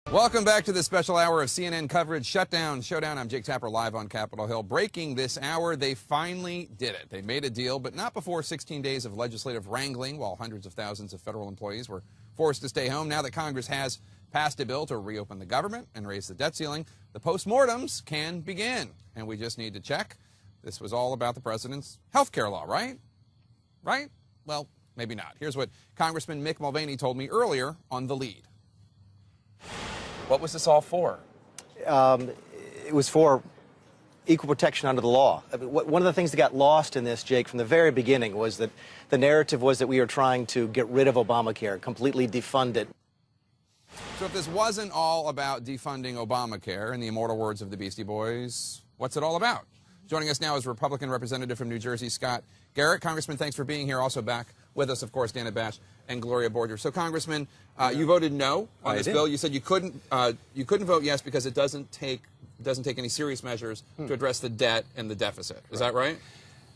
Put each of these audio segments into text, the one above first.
Welcome back to this special hour of CNN coverage, Shutdown, Showdown. I'm Jake Tapper, live on Capitol Hill. Breaking this hour, they finally did it. They made a deal, but not before 16 days of legislative wrangling, while hundreds of thousands of federal employees were forced to stay home. Now that Congress has passed a bill to reopen the government and raise the debt ceiling, the postmortems can begin. And we just need to check. This was all about the president's health care law, right? Right? Well, maybe not. Here's what Congressman Mick Mulvaney told me earlier on The Lead. What was this all for? It was for equal protection under the law. I mean, one of the things that got lost in this, Jake, from the very beginning was that the narrative was that we were trying to get rid of Obamacare, completely defund it. So if this wasn't all about defunding Obamacare, in the immortal words of the Beastie Boys, what's it all about? Joining us now is Republican Representative from New Jersey, Scott Garrett. Congressman, thanks for being here. Also back with us, of course, Dana Bash and Gloria Borger. So, Congressman, you voted no on this bill. You said you couldn't vote yes because it doesn't take any serious measures to address the debt and the deficit. Is that right?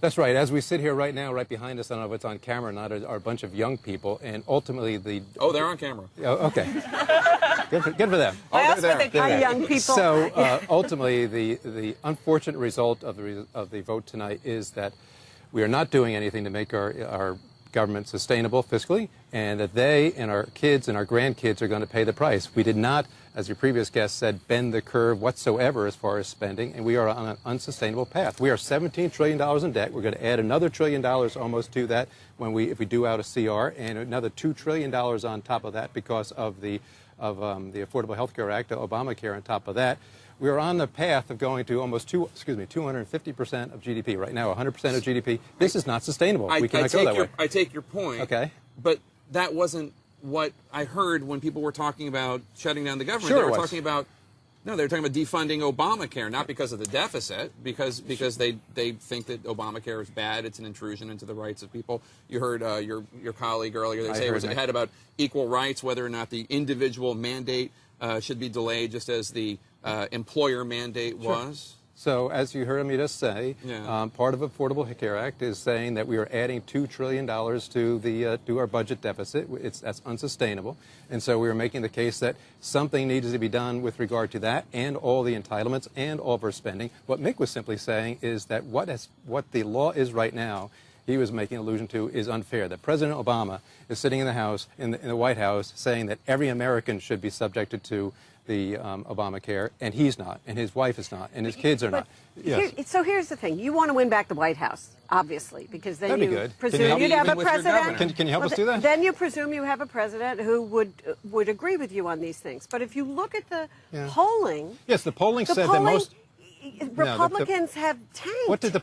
That's right. As we sit here right now, right behind us, I don't know if it's on camera or not, are a bunch of young people, and ultimately the... Oh, they're on camera. Oh, okay. Good for them. Oh, they're young people. So ultimately, the unfortunate result of the vote tonight is that we are not doing anything to make our government sustainable fiscally, and that they and our kids and our grandkids are going to pay the price. We did not, as your previous guest said, bend the curve whatsoever as far as spending, and we are on an unsustainable path. We are $17 trillion in debt. We're going to add another $1 trillion almost to that if we do out a CR, and another $2 trillion on top of that because of the Affordable Health Care Act, Obamacare on top of that. We are on the path of going to almost 250% of GDP. Right now, 100% of GDP. This is not sustainable. We cannot go that way. I take your point. Okay. But that wasn't what I heard when people were talking about shutting down the government. Sure They were it was. talking about they were talking about defunding Obamacare, not because of the deficit, because they think that Obamacare is bad. It's an intrusion into the rights of people. You heard your colleague earlier. They say it was ahead about equal rights, whether or not the individual mandate should be delayed, just as the employer mandate was. So, as you heard me just say, part of Affordable Care Act is saying that we are adding $2 trillion to our budget deficit. That's unsustainable, and so we are making the case that something needs to be done with regard to that and all the entitlements and all of our spending. What Mick was simply saying is that what the law is right now, he was making allusion to, is unfair. That President Obama is sitting in the House, in the White House, saying that every American should be subjected to the Obamacare, and he's not, and his wife is not, and his kids are not. Yes. So here's the thing. You want to win back the White House, obviously, because then That'd be you good. presume you'd have a president. Can you help us do that? Then you presume you have a president who would agree with you on these things. But if you look at the polling... Yes, the polling said that most... Republicans have tanked. What did the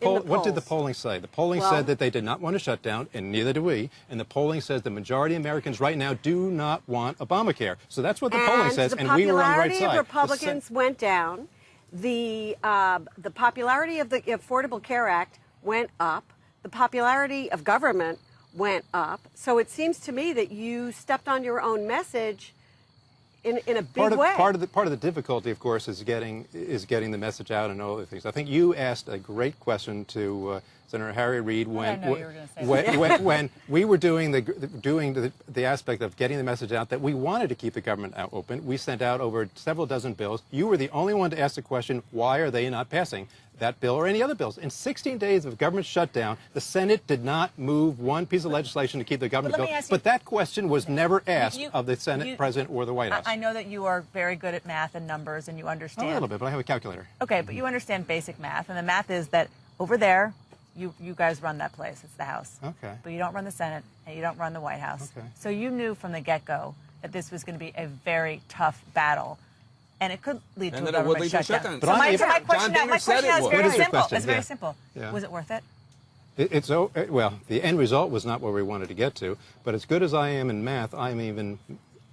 polling say? The polling said that they did not want to shut down, and neither do we. And the polling says the majority of Americans right now do not want Obamacare. So that's what the polling says, and we were on the right side. The popularity of Republicans went down. The popularity of the Affordable Care Act went up. The popularity of government went up. So it seems to me that you stepped on your own message in a big way. Part of the difficulty, of course, is getting the message out and all other things. I think you asked a great question to Senator Harry Reid when we were doing the aspect of getting the message out that we wanted to keep the government open. We sent out over several dozen bills. You were the only one to ask the question, why are they not passing that bill or any other bills? In 16 days of government shutdown, the Senate did not move one piece of legislation to keep the government going. But that question was never asked of the Senate President or the White House. I know that you are very good at math and numbers, and you understand. A little bit, but I have a calculator. Okay, but you understand basic math, and the math is that over there, you guys run that place. It's the House. Okay. But you don't run the Senate, and you don't run the White House. Okay. So you knew from the get-go that this was going to be a very tough battle. And it could lead to a government shutdown. But so my question now is very simple. It's very simple. Was it worth it? Well, the end result was not where we wanted to get to, but as good as I am in math, I'm even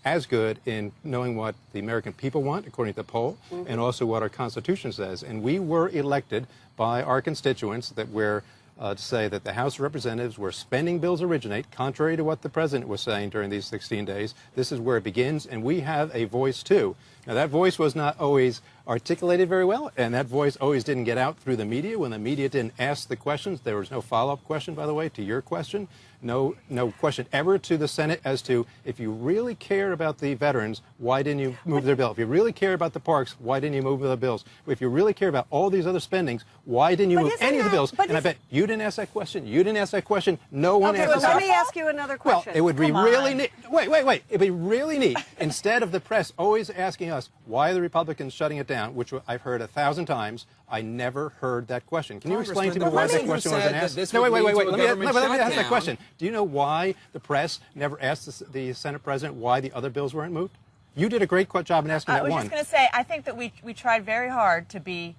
as good in knowing what the American people want, according to the poll, and also what our Constitution says. And we were elected by our constituents that we're to say that the House of Representatives, where spending bills originate, contrary to what the President was saying during these 16 days, this is where it begins, and we have a voice, too. Now, that voice was not always articulated very well, and that voice always didn't get out through the media. When the media didn't ask the questions, there was no follow-up question, by the way, to your question. No question ever to the Senate as to, if you really care about the veterans, why didn't you move their bill? If you really care about the parks, why didn't you move the bills? If you really care about all these other spendings, why didn't you move any of the bills? And I bet you didn't ask that question. You didn't ask that question. No one asked that question. Let me ask you another question. Well, it would be really neat. Wait. It'd be really neat. Instead of the press always asking us, why are the Republicans shutting it down, which I've heard 1,000 times, I never heard that question. Can you explain to me why that question wasn't asked? No, wait. Let me ask that question. Do you know why the press never asked the Senate President why the other bills weren't moved? You did a great job in asking that one. I was just going to say, I think that we tried very hard to be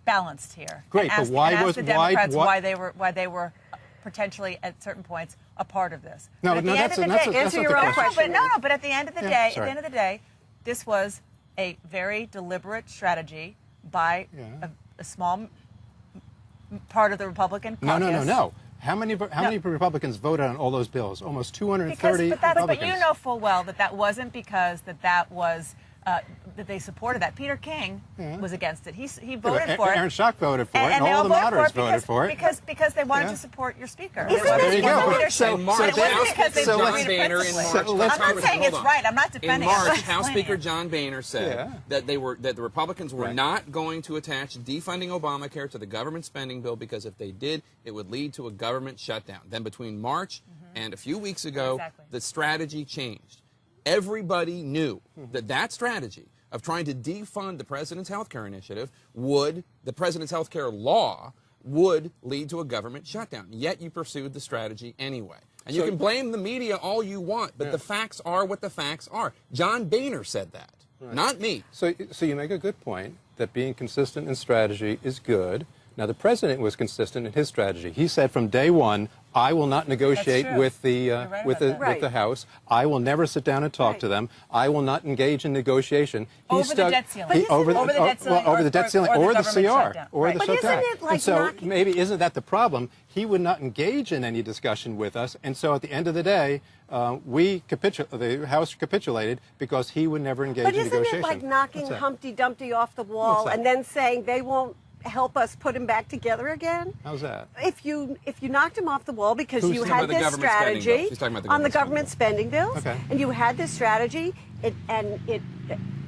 balanced here. Great, but why was the Democrats why they were potentially at certain points a part of this? No, that's not the question. But at the end of the day, this was a very deliberate strategy by a small part of the Republican caucus. No. How many Republicans voted on all those bills? Almost 230 Republicans. But you know full well that wasn't because that was that they supported that. Peter King was against it. He voted for it. Aaron Schock voted for it, and all the moderates voted for it. Because they wanted to support your speaker. There you go. So I'm not saying it's right. I'm not defending it. In March, House Speaker John Boehner said that the Republicans were not going to attach defunding Obamacare to the government spending bill because if they did, it would lead to a government shutdown. Then between March and a few weeks ago, the strategy changed. Everybody knew that strategy of trying to defund the president's health care initiative the president's health care law would lead to a government shutdown. Yet you pursued the strategy anyway. And you can blame the media all you want, but the facts are what the facts are. John Boehner said that, not me. So you make a good point that being consistent in strategy is good. Now, the president was consistent in his strategy. He said from day one, I will not negotiate with the House. I will never sit down and talk to them. I will not engage in negotiation. Over the debt ceiling. Over the debt ceiling or the CR. Or the shutdown. And so maybe isn't that the problem? He would not engage in any discussion with us. And so at the end of the day, the House capitulated because he would never engage in negotiation. But isn't it like knocking Humpty Dumpty off the wall and then saying they won't help us put him back together again? How's that? If you knocked him off the wall because you had this strategy on the government spending bills, and you had this strategy,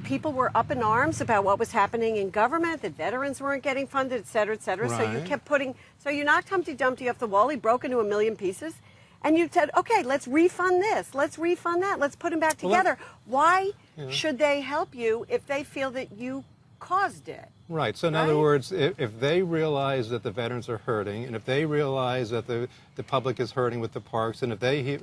people were up in arms about what was happening in government, that veterans weren't getting funded, et cetera, et cetera. So you kept so you knocked Humpty Dumpty off the wall. He broke into a million pieces. And you said, okay, let's refund this, let's refund that, let's put them back together. Why should they help you if they feel that you caused it? Right. So in other words, if they realize that the veterans are hurting, and if they realize that the public is hurting with the parks, and if they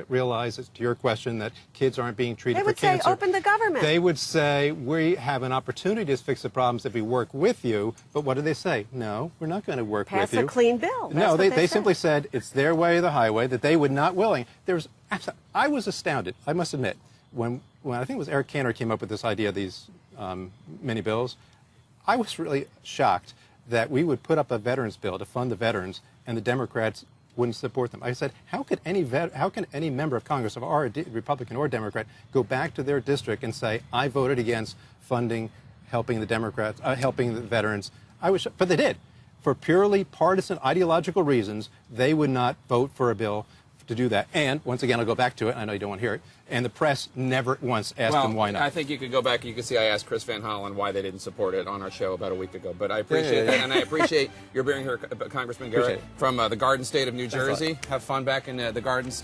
realize, to your question, that kids aren't being treated for cancer, they would say, open the government. They would say, we have an opportunity to fix the problems if we work with you. But what do they say? No, we're not going to work with you. Pass a clean bill. No, they simply said it's their way or the highway, that they would not willing. I was astounded, I must admit, when I think it was Eric Cantor came up with this idea of these mini bills. I was really shocked that we would put up a veterans bill to fund the veterans and the Democrats wouldn't support them. I said, how can any member of Congress, Republican or Democrat, go back to their district and say, I voted against funding, helping the Democrats, helping the veterans? But they did. For purely partisan ideological reasons, they would not vote for a bill to do that. And once again, I'll go back to it. I know you don't want to hear it. And the press never once asked them why not. I think you could go back. You can see I asked Chris Van Hollen why they didn't support it on our show about a week ago. But I appreciate that, and I appreciate your being here, Congressman Garrett, from the Garden State of New Jersey. Have fun back in the Garden State.